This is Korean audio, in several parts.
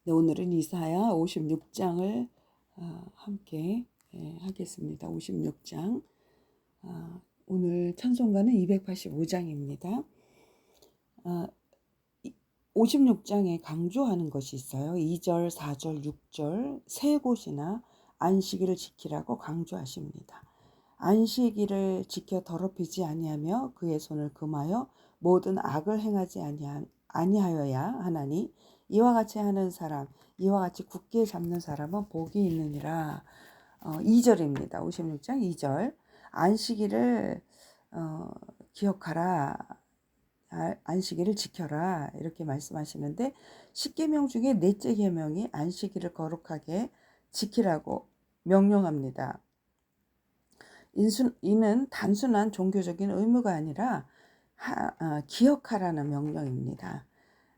네, 오늘은 이사야 56장을 함께 하겠습니다. 56장. 오늘 찬송가는 285장입니다. 56장에 강조하는 것이 있어요. 2절, 4절, 6절 세 곳이나 안식일을 지키라고 강조하십니다. 안식일을 지켜 더럽히지 아니하며 그의 손을 금하여 모든 악을 행하지 아니하여야 하나니 이와 같이 하는 사람, 이와 같이 굳게 잡는 사람은 복이 있느니라. 2절입니다. 56장 2절. 안식일을 기억하라. 안식일을 지켜라. 이렇게 말씀하시는데 십계명 중에 넷째 계명이 안식일을 거룩하게 지키라고 명령합니다. 이는 단순한 종교적인 의무가 아니라 기억하라는 명령입니다.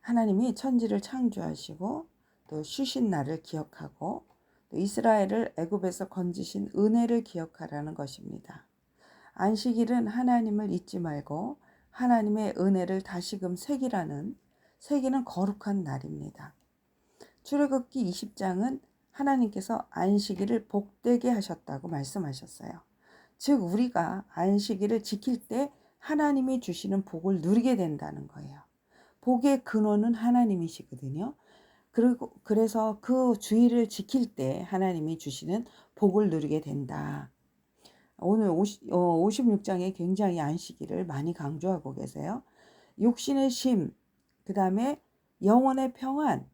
하나님이 천지를 창조하시고 또 쉬신 날을 기억하고 또 이스라엘을 애굽에서 건지신 은혜를 기억하라는 것입니다. 안식일은 하나님을 잊지 말고 하나님의 은혜를 다시금 새기는 거룩한 날입니다. 출애굽기 20장은 하나님께서 안식일을 복되게 하셨다고 말씀하셨어요. 즉 우리가 안식일을 지킬 때 하나님이 주시는 복을 누리게 된다는 거예요. 복의 근원은 하나님이시거든요. 그래서 그 주일을 지킬 때 하나님이 주시는 복을 누리게 된다. 오늘 56장에 굉장히 안식일을 많이 강조하고 계세요. 육신의 쉼, 그 다음에 영혼의 평안,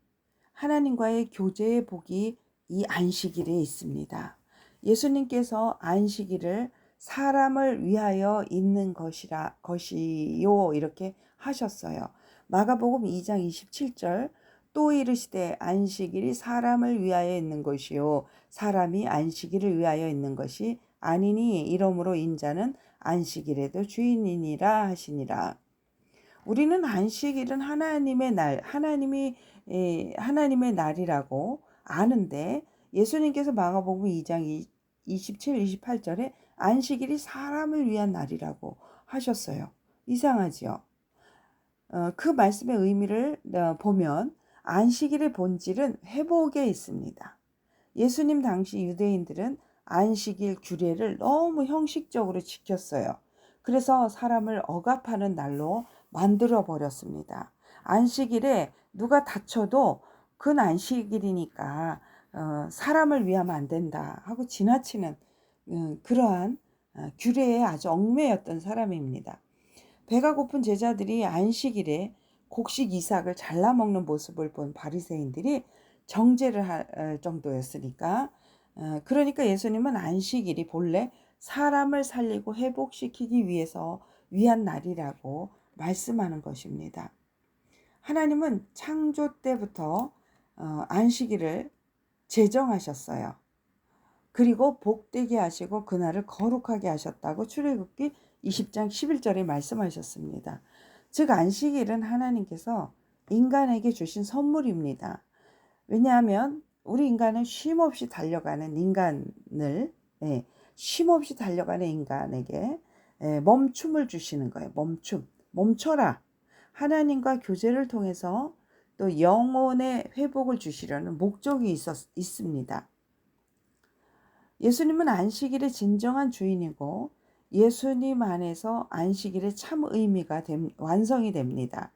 하나님과의 교제의 복이 이 안식일에 있습니다. 예수님께서 안식일을 사람을 위하여 있는 것이요 이렇게 하셨어요. 마가복음 2장 27절 또 이르시되 안식일이 사람을 위하여 있는 것이요 사람이 안식일을 위하여 있는 것이 아니니 이러므로 인자는 안식일에도 주인이니라 하시니라. 우리는 안식일은 하나님의 날, 하나님의 날이라고 아는데 예수님께서 마가복음 2장 27, 28절에 안식일이 사람을 위한 날이라고 하셨어요. 이상하지요? 그 말씀의 의미를 보면 안식일의 본질은 회복에 있습니다. 예수님 당시 유대인들은 안식일 규례를 너무 형식적으로 지켰어요. 그래서 사람을 억압하는 날로 만들어 버렸습니다. 안식일에 누가 다쳐도 그건 안식일이니까 사람을 위하면 안 된다 하고 지나치는 그러한 규례에 아주 얽매였던 사람입니다. 배가 고픈 제자들이 안식일에 곡식 이삭을 잘라 먹는 모습을 본 바리새인들이 정죄를 할 정도였으니까 그러니까 예수님은 안식일이 본래 사람을 살리고 회복시키기 위해서 위한 날이라고 말씀하는 것입니다. 하나님은 창조 때부터 안식일을 제정하셨어요. 그리고 복되게 하시고 그날을 거룩하게 하셨다고 출애굽기 20장 11절에 말씀하셨습니다. 즉 안식일은 하나님께서 인간에게 주신 선물입니다. 왜냐하면 우리 인간은 쉼없이 달려가는 쉼없이 달려가는 인간에게 멈춤을 주시는 거예요. 멈춰라. 하나님과 교제를 통해서 또 영혼의 회복을 주시려는 목적이 있습니다. 예수님은 안식일의 진정한 주인이고 예수님 안에서 안식일의 참 의미가 완성이 됩니다.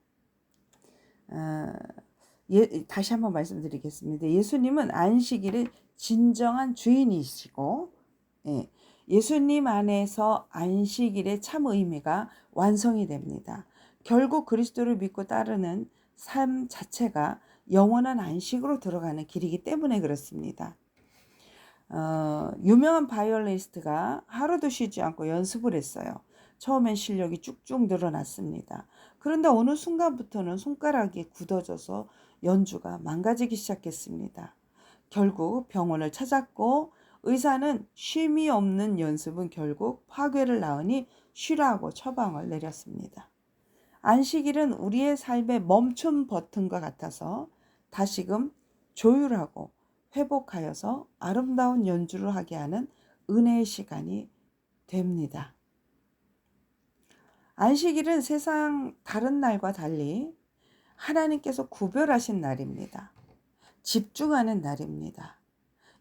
다시 한번 말씀드리겠습니다. 예수님은 안식일의 진정한 주인이시고 예수님 안에서 안식일의 참 의미가 완성이 됩니다. 결국 그리스도를 믿고 따르는 삶 자체가 영원한 안식으로 들어가는 길이기 때문에 그렇습니다. 유명한 바이올리니스트가 하루도 쉬지 않고 연습을 했어요. 처음엔 실력이 쭉쭉 늘어났습니다. 그런데 어느 순간부터는 손가락이 굳어져서 연주가 망가지기 시작했습니다. 결국 병원을 찾았고 의사는 쉼이 없는 연습은 결국 파괴를 낳으니 쉬라고 처방을 내렸습니다. 안식일은 우리의 삶의 멈춤 버튼과 같아서 다시금 조율하고 회복하여서 아름다운 연주를 하게 하는 은혜의 시간이 됩니다. 안식일은 세상 다른 날과 달리 하나님께서 구별하신 날입니다. 집중하는 날입니다.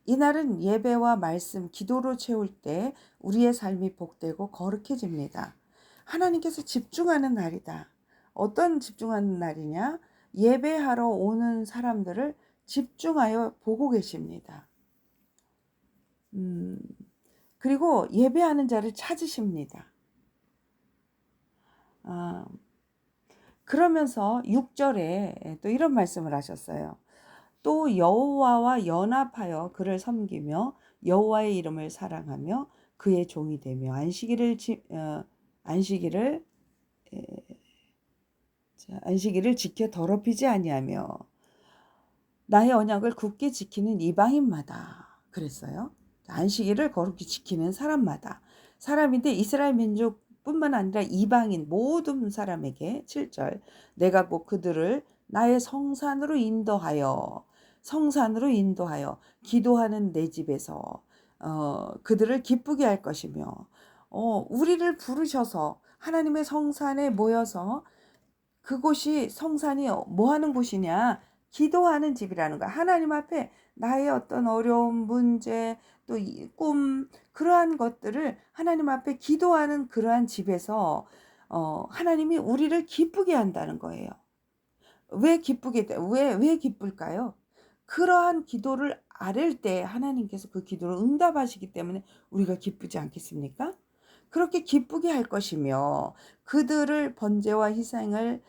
이날은 예배와 말씀, 기도로 채울 때 우리의 삶이 복되고 거룩해집니다. 하나님께서 집중하는 날이다. 어떤 집중하는 날이냐? 예배하러 오는 사람들을 집중하여 보고 계십니다. 그리고 예배하는 자를 찾으십니다. 그러면서 6절에 또 이런 말씀을 하셨어요. 또 여호와와 연합하여 그를 섬기며 여호와의 이름을 사랑하며 그의 종이 되며 안식일을 지켜 더럽히지 아니하며 나의 언약을 굳게 지키는 이방인마다 그랬어요. 안식일을 거룩히 지키는 사람인데 이스라엘 민족뿐만 아니라 이방인 모든 사람에게 7절 내가 곧 그들을 나의 성산으로 인도하여 기도하는 내 집에서 그들을 기쁘게 할 것이며 우리를 부르셔서 하나님의 성산에 모여서 그곳이 성산이 뭐 하는 곳이냐? 기도하는 집이라는 거야. 하나님 앞에 나의 어떤 어려움, 문제, 또 꿈, 그러한 것들을 하나님 앞에 기도하는 그러한 집에서 하나님이 우리를 기쁘게 한다는 거예요. 왜 기쁠까요? 그러한 기도를 아랠 때 하나님께서 그 기도를 응답하시기 때문에 우리가 기쁘지 않겠습니까? 그렇게 기쁘게 할 것이며 그들을 번제와 희생을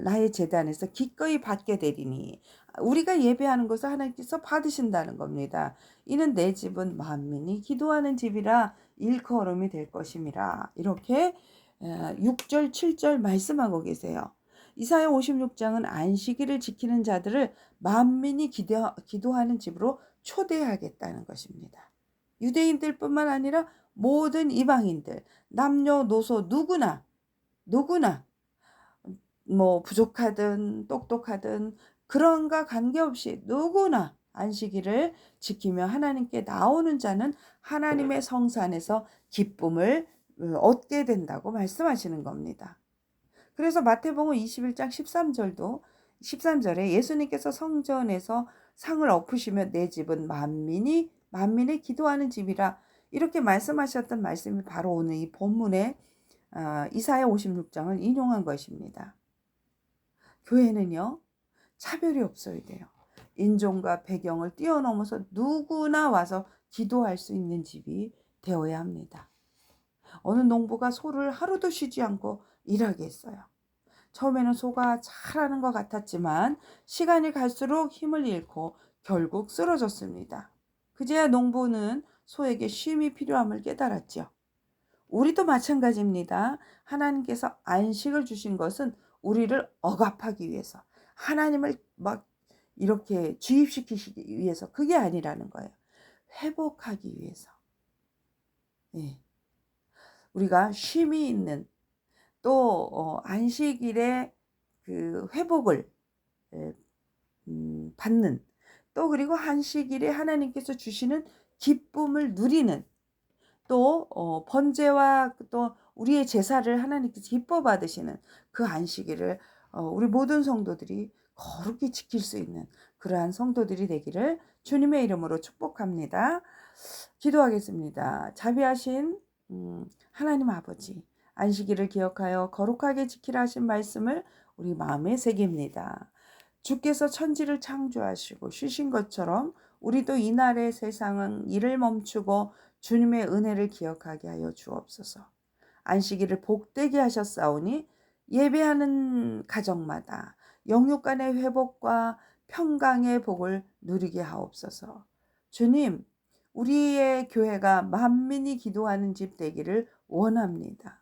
나의 제단에서 기꺼이 받게 되리니 우리가 예배하는 것을 하나님께서 받으신다는 겁니다. 이는 내 집은 만민이 기도하는 집이라 일컬음이 될 것임이라. 이렇게 6절 7절 말씀하고 계세요. 이사야 56장은 안식일을 지키는 자들을 만민이 기도하는 집으로 초대하겠다는 것입니다. 유대인들뿐만 아니라 모든 이방인들, 남녀노소 누구나 뭐 부족하든 똑똑하든 그런가 관계없이 누구나 안식일을 지키며 하나님께 나오는 자는 하나님의 성산에서 기쁨을 얻게 된다고 말씀하시는 겁니다. 그래서 마태복음 21장 13절에 예수님께서 성전에서 상을 엎으시며 내 집은 만민이 기도하는 집이라 이렇게 말씀하셨던 말씀이 바로 오늘 이 본문에 이사야 56장을 인용한 것입니다. 교회는요, 차별이 없어야 돼요. 인종과 배경을 뛰어넘어서 누구나 와서 기도할 수 있는 집이 되어야 합니다. 어느 농부가 소를 하루도 쉬지 않고 일하게 했어요. 처음에는 소가 잘하는 것 같았지만 시간이 갈수록 힘을 잃고 결국 쓰러졌습니다. 그제야 농부는 소에게 쉼이 필요함을 깨달았죠. 우리도 마찬가지입니다. 하나님께서 안식을 주신 것은 우리를 억압하기 위해서, 하나님을 막 이렇게 주입시키기 위해서 그게 아니라는 거예요. 회복하기 위해서. 예. 우리가 쉼이 있는 또 안식일의 그 회복을 받는 또 그리고 안식일에 하나님께서 주시는 기쁨을 누리는 또 번제와 또 우리의 제사를 하나님께서 기뻐 받으시는 그 안식일을 우리 모든 성도들이 거룩히 지킬 수 있는 그러한 성도들이 되기를 주님의 이름으로 축복합니다. 기도하겠습니다. 자비하신 하나님 아버지, 안식일을 기억하여 거룩하게 지키라 하신 말씀을 우리 마음에 새깁니다. 주께서 천지를 창조하시고 쉬신 것처럼 우리도 이날의 세상은 일을 멈추고 주님의 은혜를 기억하게 하여 주옵소서. 안식일을 복되게 하셨사오니 예배하는 가정마다 영육 간의 회복과 평강의 복을 누리게 하옵소서. 주님, 우리의 교회가 만민이 기도하는 집 되기를 원합니다.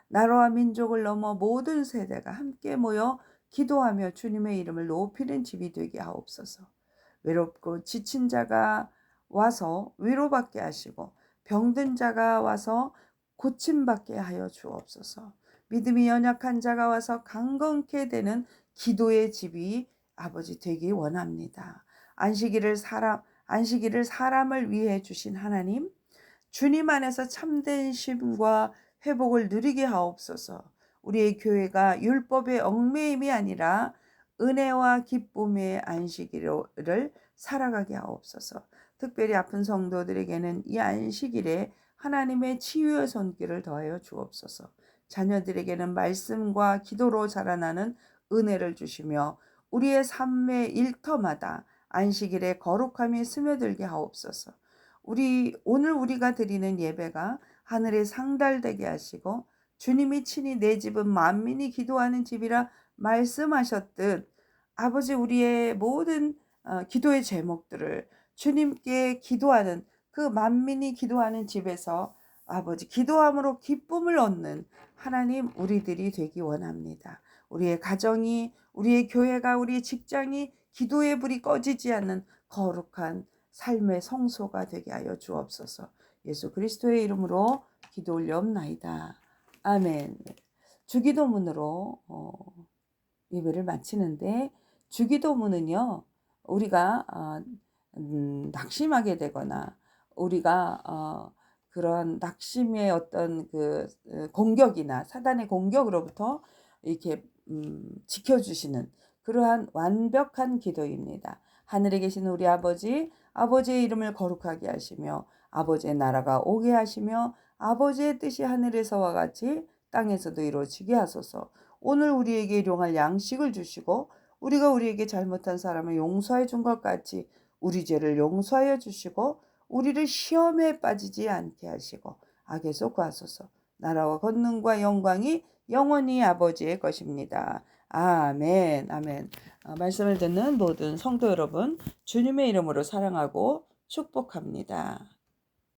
나라와 민족을 넘어 모든 세대가 함께 모여 기도하며 주님의 이름을 높이는 집이 되게 하옵소서. 외롭고 지친 자가 와서 위로받게 하시고 병든 자가 와서 고침받게 하여 주옵소서. 믿음이 연약한 자가 와서 강건케 되는 기도의 집이 아버지 되기 원합니다. 안식일을 사람을 위해 주신 하나님, 주님 안에서 참된 쉼과 회복을 누리게 하옵소서. 우리의 교회가 율법의 얽매임이 아니라 은혜와 기쁨의 안식일을 살아가게 하옵소서. 특별히 아픈 성도들에게는 이 안식일에 하나님의 치유의 손길을 더하여 주옵소서. 자녀들에게는 말씀과 기도로 자라나는 은혜를 주시며 우리의 삶의 일터마다 안식일의 거룩함이 스며들게 하옵소서. 오늘 우리가 드리는 예배가 하늘에 상달되게 하시고 주님이 친히 내 집은 만민이 기도하는 집이라 말씀하셨듯 아버지 우리의 모든 기도의 제목들을 주님께 기도하는 그 만민이 기도하는 집에서 아버지 기도함으로 기쁨을 얻는 하나님 우리들이 되기 원합니다. 우리의 가정이, 우리의 교회가, 우리의 직장이 기도의 불이 꺼지지 않는 거룩한 삶의 성소가 되게 하여 주옵소서. 예수 그리스도의 이름으로 기도 올려옵나이다. 아멘. 주기도문으로 예배를 마치는데, 주기도문은요 우리가 낙심하게 되거나 우리가 그런 낙심의 어떤 그 공격이나 사단의 공격으로부터 이렇게 지켜주시는 그러한 완벽한 기도입니다. 하늘에 계신 우리 아버지, 아버지의 이름을 거룩하게 하시며 아버지의 나라가 오게 하시며 아버지의 뜻이 하늘에서와 같이 땅에서도 이루어지게 하소서. 오늘 우리에게 일용할 양식을 주시고 우리가 우리에게 잘못한 사람을 용서해 준 것 같이 우리 죄를 용서하여 주시고 우리를 시험에 빠지지 않게 하시고 악에서 구하소서. 나라와 권능과 영광이 영원히 아버지의 것입니다. 아멘. 아멘. 말씀을 듣는 모든 성도 여러분, 주님의 이름으로 사랑하고 축복합니다.